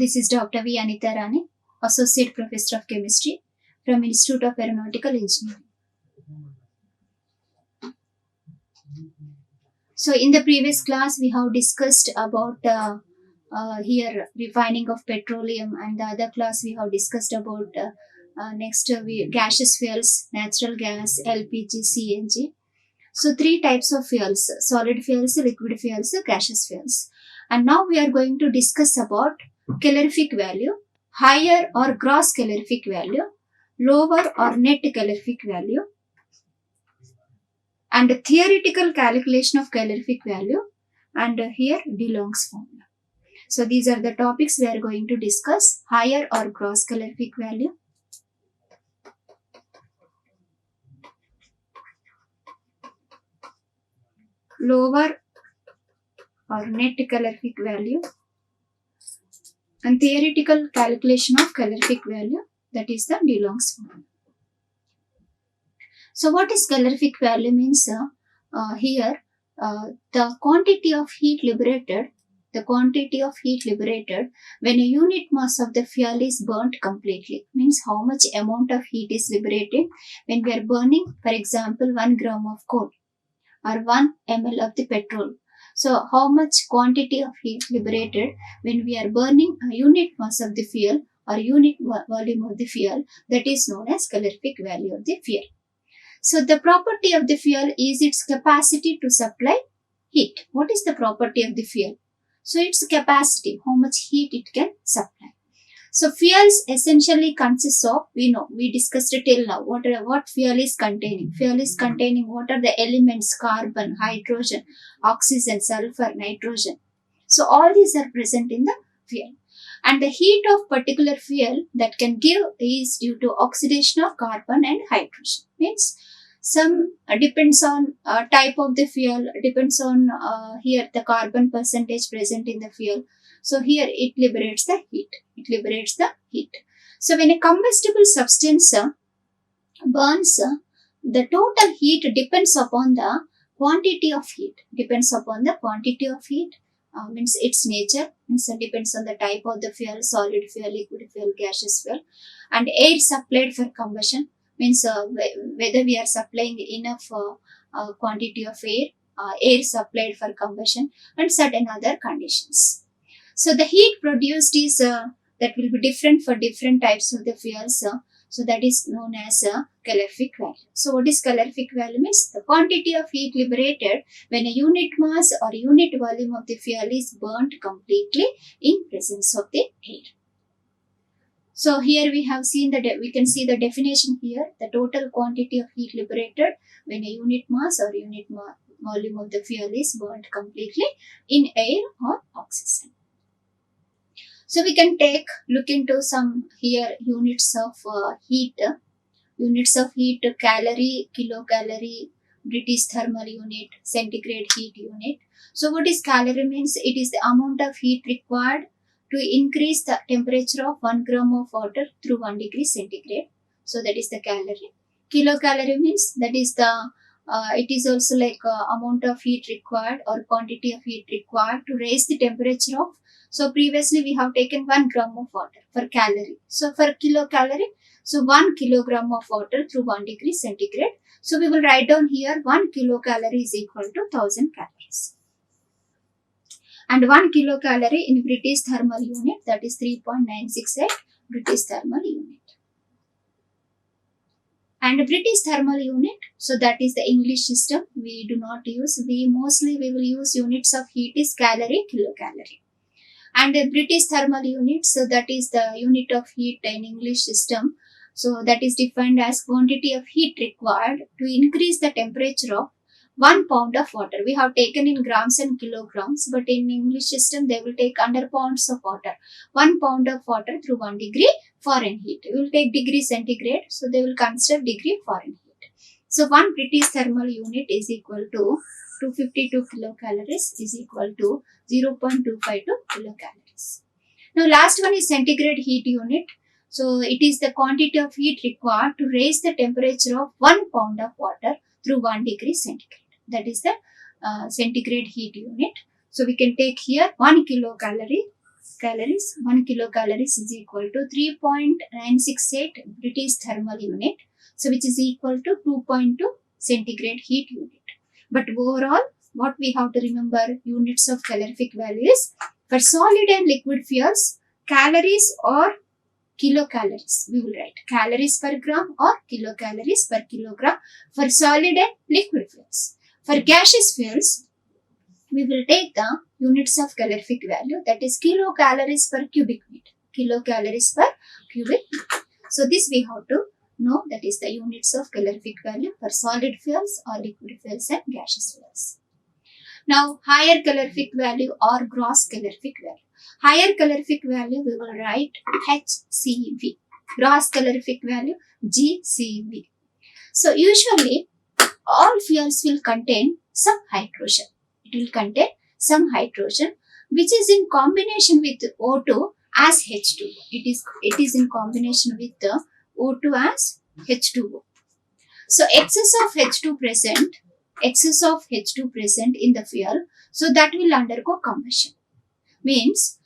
This is Dr. V. Anitha Rani, Associate Professor of Chemistry from Institute of Aeronautical Engineering. So in the previous class, we have discussed about here refining of petroleum, and the other class we have discussed about gaseous fuels, natural gas, LPG, CNG. So three types of fuels: solid fuels, liquid fuels, gaseous fuels. And now we are going to discuss about calorific value, higher or gross calorific value, lower or net calorific value, and theoretical calculation of calorific value, and here DeLongs formula. So these are the topics we are going to discuss: higher or gross calorific value, lower or net calorific value, and theoretical calculation of calorific value, that is the DeLongs formula. So what is calorific value means? The quantity of heat liberated when a unit mass of the fuel is burnt completely, means how much amount of heat is liberated when we are burning, for example, 1 gram of coal or 1 ml of the petrol. So how much quantity of heat liberated when we are burning a unit mass of the fuel or unit volume of the fuel, that is known as calorific value of the fuel. So the property of the fuel is its capacity to supply heat. What is the property of the fuel? So its capacity, how much heat it can supply. So fuels essentially consists of, we discussed it till now, what fuel is containing. Fuel is containing what are the elements: carbon, hydrogen, oxygen, sulfur, nitrogen. So all these are present in the fuel. And the heat of particular fuel that can give is due to oxidation of carbon and hydrogen. Means some depends on type of the fuel, depends on here the carbon percentage present in the fuel. So here it liberates the heat. So when a combustible substance burns, the total heat depends upon the quantity of heat. Means its nature, means it depends on the type of the fuel: solid fuel, liquid fuel, gaseous fuel. And air supplied for combustion, means whether we are supplying enough quantity of air supplied for combustion, and certain other conditions. So the heat produced is that will be different for different types of the fuels. So that is known as calorific value. So what is calorific value means? The quantity of heat liberated when a unit mass or unit volume of the fuel is burnt completely in presence of the air. So here we have seen we can see the definition here: the total quantity of heat liberated when a unit mass or unit volume of the fuel is burnt completely in air or oxygen. So we can look into some here units of heat. Calorie, kilocalorie, British thermal unit, centigrade heat unit. So what is calorie means? It is the amount of heat required to increase the temperature of 1 gram of water through 1 degree centigrade. So that is the calorie. Kilocalorie means that is the it is also like amount of heat required or quantity of heat required to raise the temperature of. So previously we have taken 1 gram of water for calorie. So for kilocalorie, so 1 kilogram of water through 1 degree centigrade. So we will write down here 1 kilocalorie is equal to 1000 calories. And 1 kilocalorie in British thermal unit, that is 3.968 British thermal unit. And British thermal unit, so that is the English system we do not use. We will use units of heat is calorie, kilocalorie. And the British thermal unit, so that is the unit of heat in English system. So that is defined as quantity of heat required to increase the temperature of 1 pound of water. We have taken in grams and kilograms, but in English system they will take under pounds of water. 1 pound of water through 1 degree Fahrenheit. We will take degree centigrade, so they will consider degree Fahrenheit. So 1 British thermal unit is equal to 252 kilocalories is equal to 0.252 kilocalories. Now last one is centigrade heat unit. So it is the quantity of heat required to raise the temperature of 1 pound of water through 1 degree centigrade. That is the centigrade heat unit. So we can take here 1 kilocalorie calories, 1 kilocalories is equal to 3.968 British thermal unit. So which is equal to 2.2 centigrade heat unit. But overall, what we have to remember, units of calorific values for solid and liquid fuels, calories or kilocalories. We will write calories per gram or kilocalories per kilogram for solid and liquid fuels. For gaseous fuels, we will take the units of calorific value, that is kilocalories per cubic meter. Kilocalories per cubic meter. So this we have to know, that is the units of calorific value for solid fuels or liquid fuels and gaseous fuels. Now higher calorific value or gross calorific value. Higher calorific value we will write HCV. Gross calorific value GCV. So usually all fuels will contain some hydrogen. It will contain some hydrogen which is in combination with O2 as H2O. It is in combination with the O2 as H2O. So excess of H2 present in the fuel, so that will undergo combustion. Means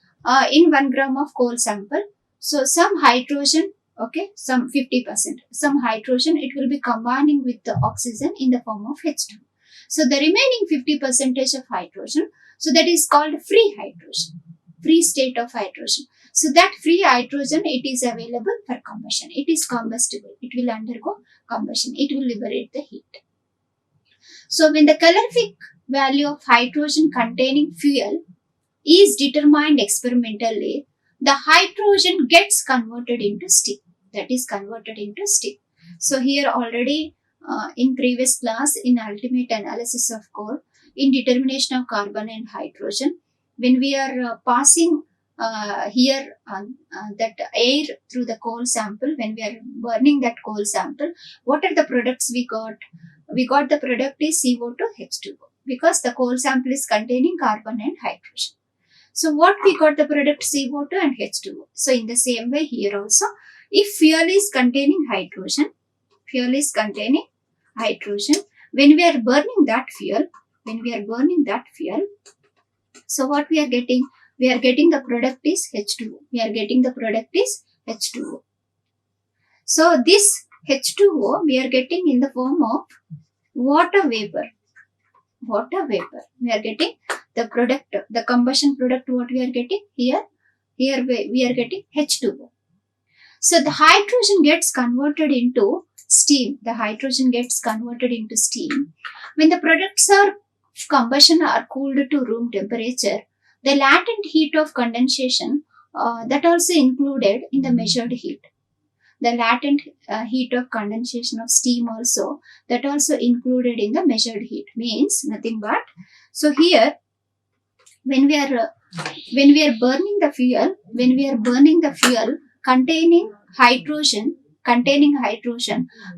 in 1 gram of coal sample, so some hydrogen, okay, some 50%, some hydrogen, it will be combining with the oxygen in the form of H2. So the remaining 50% of hydrogen, so that is called free hydrogen, free state of hydrogen. So that free hydrogen, it is available for combustion. It is combustible. It will undergo combustion. It will liberate the heat. So when the calorific value of hydrogen containing fuel is determined experimentally, the hydrogen gets converted into steam. That is converted into steam. So here already in previous class in ultimate analysis of coal, in determination of carbon and hydrogen, when we are passing that air through the coal sample, when we are burning that coal sample, what are the products we got? We got the product is CO2 H2O, because the coal sample is containing carbon and hydrogen. So what we got, the product CO2 and H2O. So in the same way here also, if fuel is containing hydrogen, when we are burning that fuel, so what we are getting? We are getting the product is H2O. So this H2O we are getting in the form of water vapor. We are getting the product, the combustion product, what we are getting here we are getting H2O. So the hydrogen gets converted into steam. When the products of combustion are cooled to room temperature, the latent heat of condensation that also included in the measured heat. The latent heat of condensation of steam also, that also included in the measured heat, means nothing but, so here when we are burning the fuel containing hydrogen,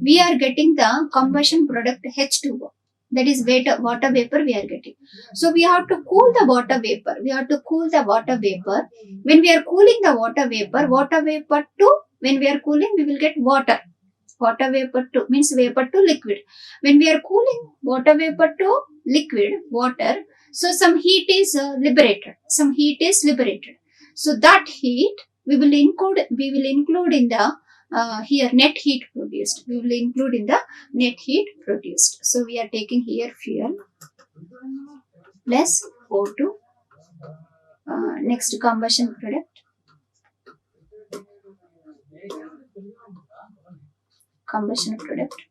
we are getting the combustion product H2O. That is water vapor we are getting. So we have to cool the water vapor. When we are cooling the water vapor to, when we are cooling, we will get water. Water vapor to means vapor to liquid. When we are cooling water vapor to liquid, water, so some heat is liberated. So that heat we will include in the here net heat produced. So we are taking here fuel plus O2. Next combustion product.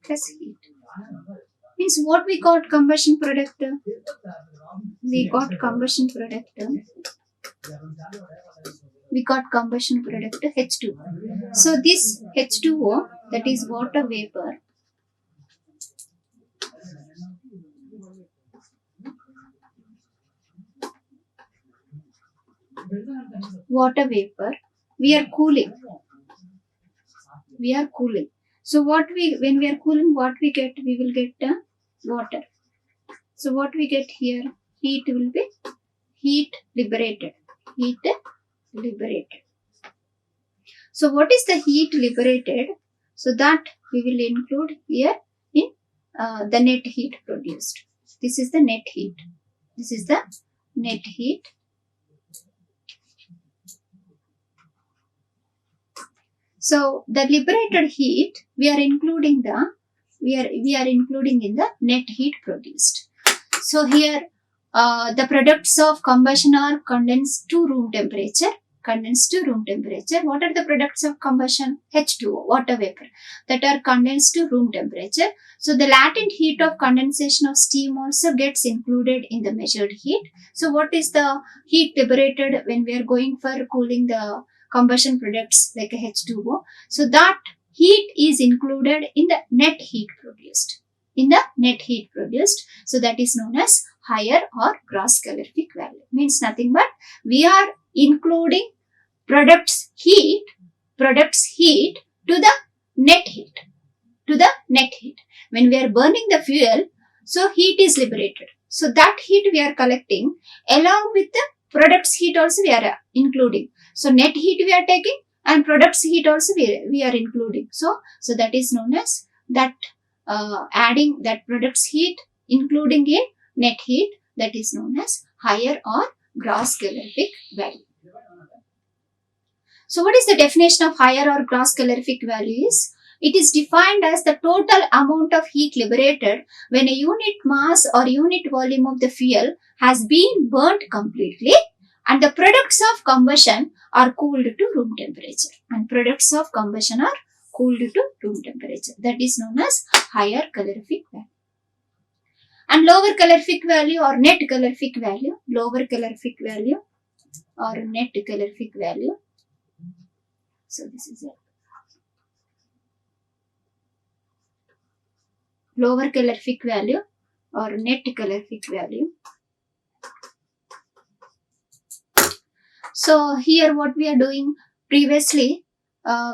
Plus heat. Means what we got combustion product? We got combustion product H2O. So this H2O, that is water vapor, we are cooling. So when we are cooling, what we get? We will get water. So what we get here? Heat will be heat liberated. So what is the heat liberated? So that we will include here in the net heat produced. This is the net heat. So the liberated heat we are including in the net heat produced. So here the products of combustion are condensed to room temperature. What are the products of combustion? H2O, water vapor, that are condensed to room temperature. So the latent heat of condensation of steam also gets included in the measured heat. So what is the heat liberated when we are going for cooling the combustion products like a H2O? So that heat is included in the net heat produced. So that is known as higher or gross calorific value. Means nothing but we are including products heat to the net heat. When we are burning the fuel, so heat is liberated. So that heat we are collecting along with the products heat also we are including. So net heat we are taking and products heat also we are including. So that is known as that adding that products heat including in net heat, that is known as higher or gross calorific value. So what is the definition of higher or gross calorific value is? It is defined as the total amount of heat liberated when a unit mass or unit volume of the fuel has been burnt completely and the products of combustion are cooled to room temperature. That is known as higher calorific value. And lower calorific value or net calorific value. So this is it. Lower calorific value or net calorific value. So here what we are doing previously,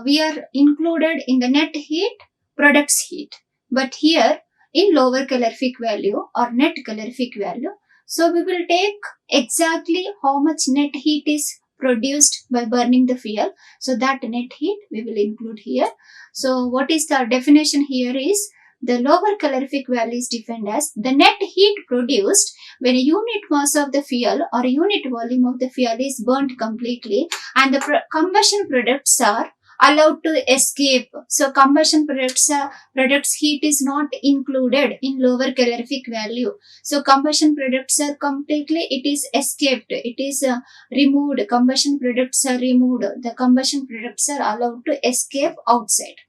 we are included in the net heat, products heat. But here in lower calorific value or net calorific value, so we will take exactly how much net heat is produced by burning the fuel. So that net heat we will include here. So what is the definition here is, the lower calorific value is defined as the net heat produced when a unit mass of the fuel or a unit volume of the fuel is burnt completely and the combustion products are allowed to escape. So combustion products heat is not included in lower calorific value. So combustion products are completely, it is escaped, it is removed. Combustion products are removed. The combustion products are allowed to escape outside.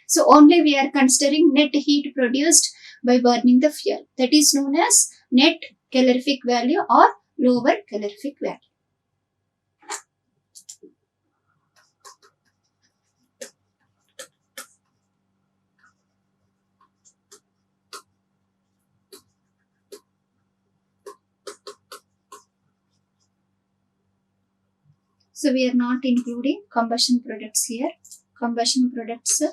So only we are considering net heat produced by burning the fuel. That is known as net calorific value or lower calorific value. So we are not including combustion products here. Combustion products are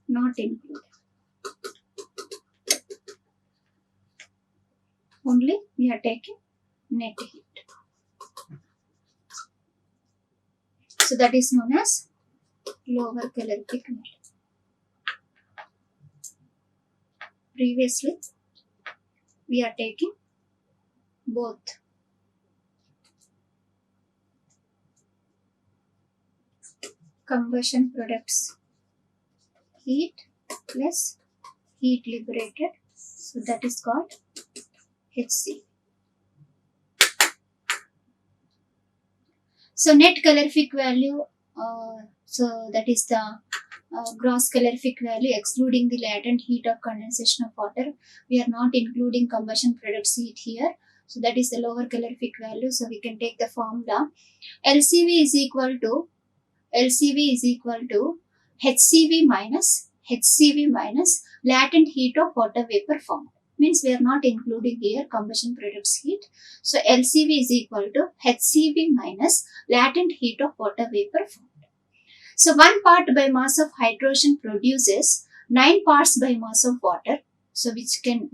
not included. Only we are taking net heat. So that is known as lower calorific value. Previously, we are taking both. Combustion products heat plus heat liberated. So that is called HC. So net calorific value, so that is the gross calorific value excluding the latent heat of condensation of water. We are not including combustion products heat here. So that is the lower calorific value. So we can take the formula. LCV is equal to HCV minus latent heat of water vapor formed. Means we are not including here combustion products heat. So LCV is equal to HCV minus latent heat of water vapor formed. So 1 part by mass of hydrogen produces 9 parts by mass of water. So we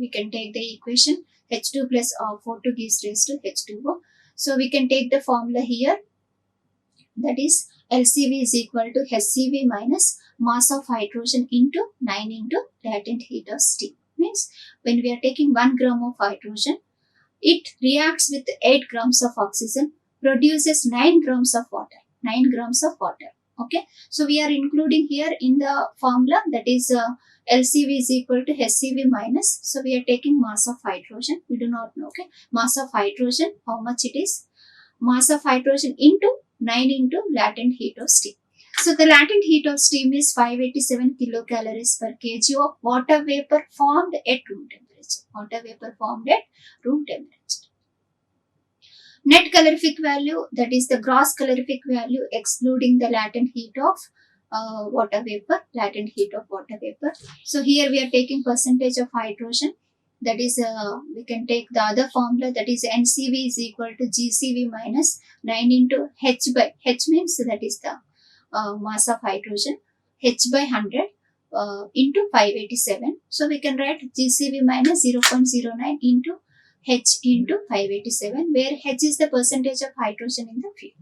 can take the equation H2 plus O2 gives rise to H2O. So we can take the formula here, that is LCV is equal to HCV minus mass of hydrogen into 9 into latent heat of steam. Means when we are taking 1 gram of hydrogen, it reacts with 8 grams of oxygen, produces 9 grams of water. Okay, so we are including here in the formula, that is LCV is equal to HCV minus, so we are taking mass of hydrogen, we do not know, okay, mass of hydrogen, how much it is, mass of hydrogen into 9 into latent heat of steam. So the latent heat of steam is 587 kilocalories per kg of water vapor formed at room temperature. Water vapor formed at room temperature. Net calorific value, that is the gross calorific value excluding the latent heat of water vapor, latent heat of water vapor. So here we are taking percentage of hydrogen, that is we can take the other formula, that is NCV is equal to GCV minus 9 into H by, H means that is the mass of hydrogen, H by 100 into 587. So we can write GCV minus 0.09 into H into 587, where H is the percentage of hydrogen in the fuel.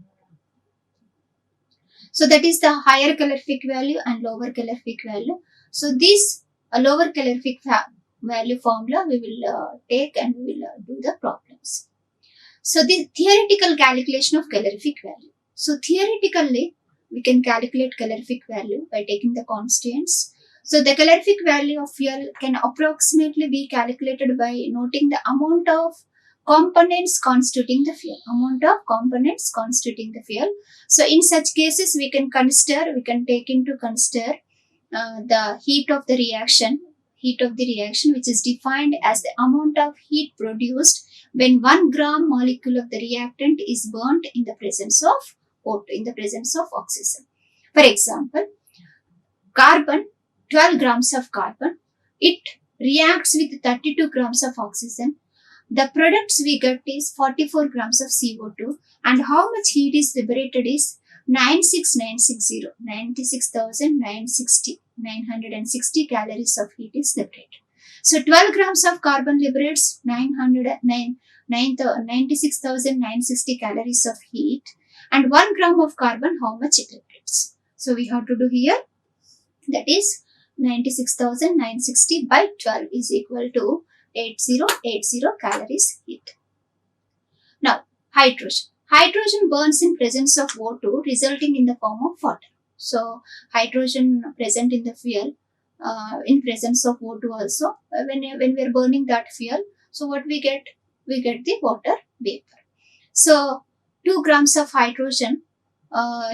So that is the higher calorific value and lower calorific value. So this lower calorific value formula we will take and we will do the problems. So the theoretical calculation of calorific value. So theoretically we can calculate calorific value by taking the constants. So the calorific value of fuel can approximately be calculated by noting the amount of components constituting the fuel. So in such cases we can take into consider the heat of the reaction, which is defined as the amount of heat produced when 1 gram molecule of the reactant is burnt in the presence of O2, in the presence of oxygen. For example, carbon, 12 grams of carbon, it reacts with 32 grams of oxygen. The products we get is 44 grams of CO2, and how much heat is liberated is 96,960 calories of heat is liberated. So 12 grams of carbon liberates 96,960 calories of heat, and 1 gram of carbon, how much it liberates. So we have to do here, that is 96,960 by 12 is equal to 8080 calories heat. Now, hydrogen. Hydrogen burns in presence of O2, resulting in the form of water. So, hydrogen present in the fuel in presence of O2 also. When we are burning that fuel, so what we get? We get the water vapor. So, 2 grams of hydrogen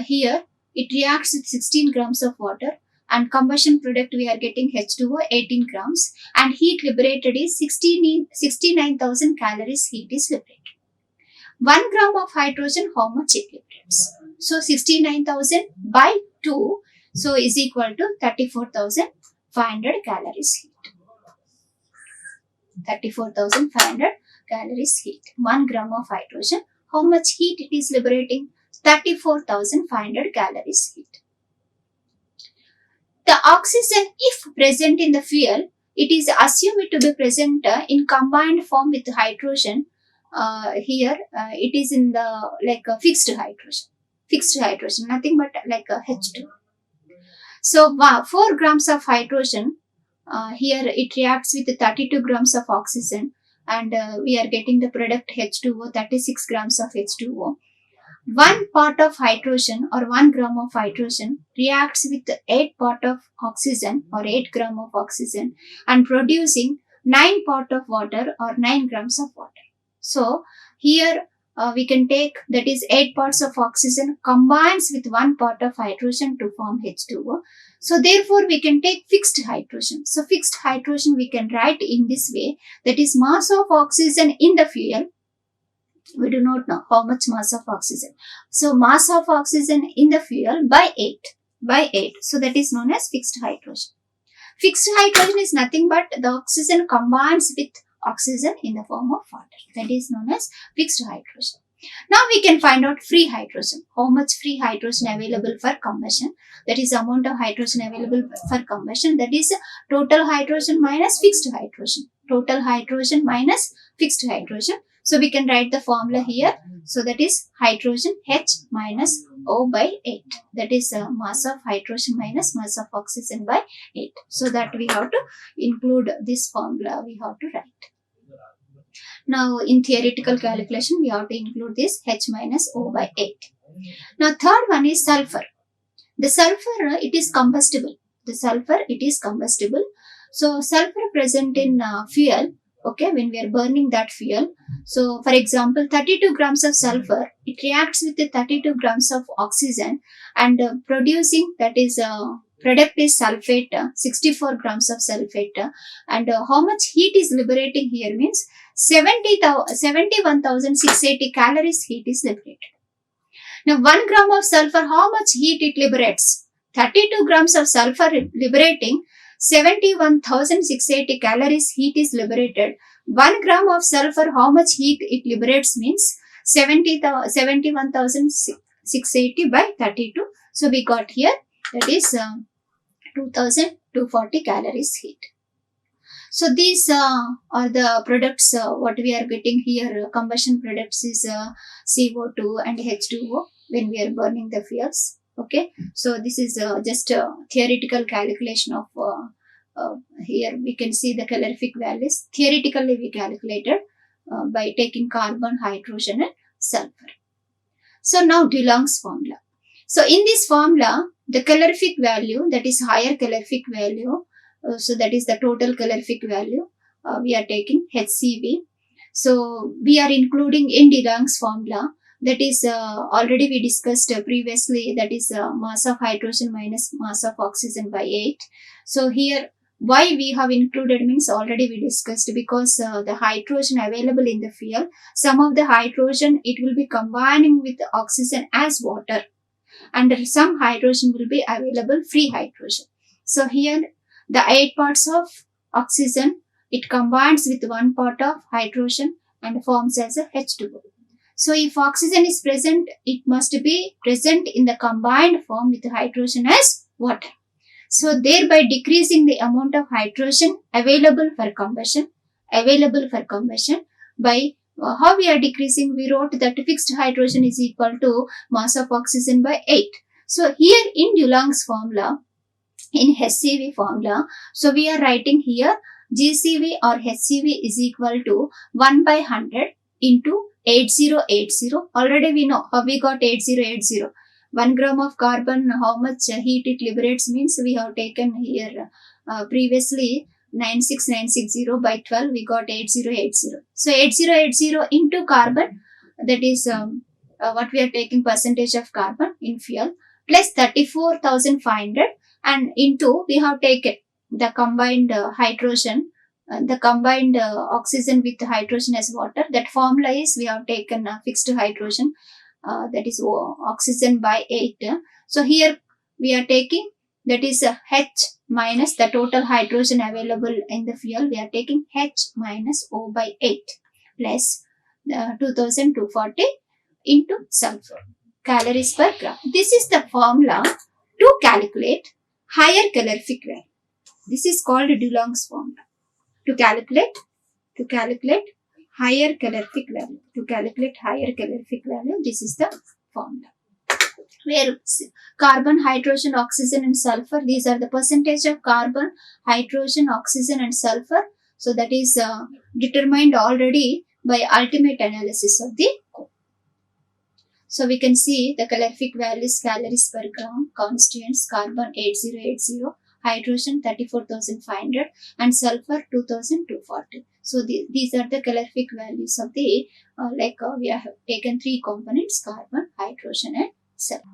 here, it reacts with 16 grams of water, and combustion product we are getting H2O 18 grams, and heat liberated is 69,000 calories heat is liberated. 1 gram of hydrogen, how much it liberates? So 69,000 by 2, so is equal to 34,500 calories heat. 34,500 calories heat. 1 gram of hydrogen, how much heat it is liberating? 34,500 calories heat. The oxygen, if present in the fuel, it is assumed to be present in combined form with hydrogen. Here it is in the like a fixed hydrogen, nothing but like a H2. So 4 grams of hydrogen, here it reacts with 32 grams of oxygen, and we are getting the product H2O, 36 grams of H2O. 1 part of hydrogen or 1 gram of hydrogen reacts with 8 part of oxygen or 8 gram of oxygen, and producing 9 part of water or 9 grams of water. So here we can take, that is 8 parts of oxygen combines with 1 part of hydrogen to form H2O. So therefore we can take fixed hydrogen. So fixed hydrogen we can write in this way, that is mass of oxygen in the fuel. We do not know how much mass of oxygen. So mass of oxygen in the fuel by 8. So that is known as fixed hydrogen. Fixed hydrogen is nothing but the oxygen combines with oxygen in the form of water. That is known as fixed hydrogen. Now we can find out free hydrogen. How much free hydrogen available for combustion? That is amount of hydrogen available for combustion. That is total hydrogen minus fixed hydrogen. Total hydrogen minus fixed hydrogen. So we can write the formula here. So that is hydrogen H minus O by 8. That is mass of hydrogen minus mass of oxygen by 8. So that we have to include this formula. We have to write. Now in theoretical calculation, we have to include this H minus O by 8. Now third one is sulfur. The sulfur, it is combustible. The sulfur, it is combustible. So sulfur present in fuel, okay, when we are burning that fuel. So for example, 32 grams of sulfur, it reacts with the 32 grams of oxygen and producing, that is product is sulfate, 64 grams of sulfate. And how much heat is liberating here means 71,680 calories heat is liberated. Now 1 gram of sulfur, how much heat it liberates? 32 grams of sulfur liberating 71,680 calories heat is liberated. 1 gram of sulfur, how much heat it liberates means 71,680 by 32. So we got here, that is 2,240 calories heat. So these are the products what we are getting here. Combustion products is CO2 and H2O when we are burning the fuels. Okay, so this is just a theoretical calculation of here we can see the calorific values. Theoretically we calculated by taking carbon, hydrogen and sulfur. So now DeLongs formula. So in this formula, the calorific value, that is higher calorific value, so that is the total calorific value, we are taking HCV. So we are including in DeLongs formula, that is already we discussed previously, that is mass of hydrogen minus mass of oxygen by 8. So here why we have included means already we discussed, because the hydrogen available in the fuel, some of the hydrogen it will be combining with the oxygen as water, and some hydrogen will be available free hydrogen. So here the 8 parts of oxygen, it combines with 1 part of hydrogen and forms as a H2O. So if oxygen is present, it must be present in the combined form with hydrogen as water. So thereby decreasing the amount of hydrogen available for combustion by how we are decreasing, we wrote that fixed hydrogen is equal to mass of oxygen by 8. So here in DeLongs formula, in HCV formula, so we are writing here GCV or HCV is equal to 1 by 100 into 8080. Already we know how we got 8080. 1 gram of carbon, how much heat it liberates means we have taken here previously 96960 by 12, we got 8080. So 8080 into carbon, that is what we are taking percentage of carbon in fuel, plus 34,500, and into we have taken the combined hydrogen, the combined oxygen with hydrogen as water. That formula is we have taken fixed hydrogen, that is oxygen by 8. So here we are taking, that is H minus the total hydrogen available in the fuel, we are taking H minus O by 8 plus 2240 into sulfur calories per gram. This is the formula to calculate higher calorific value. This is called DeLongs formula. To calculate higher calorific value. To calculate higher calorific value, this is the formula. Where carbon, hydrogen, oxygen and sulfur, these are the percentage of carbon, hydrogen, oxygen and sulfur. So that is determined already by ultimate analysis of the code. So we can see the calorific values, calories per gram, constituents, carbon 8080, hydrogen 34,500 and sulfur 2,240. So these are the calorific values of the, we have taken 3 components, carbon, hydrogen and sulfur.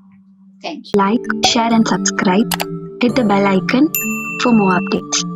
Thank you. Like, share and subscribe. Hit the bell icon for more updates.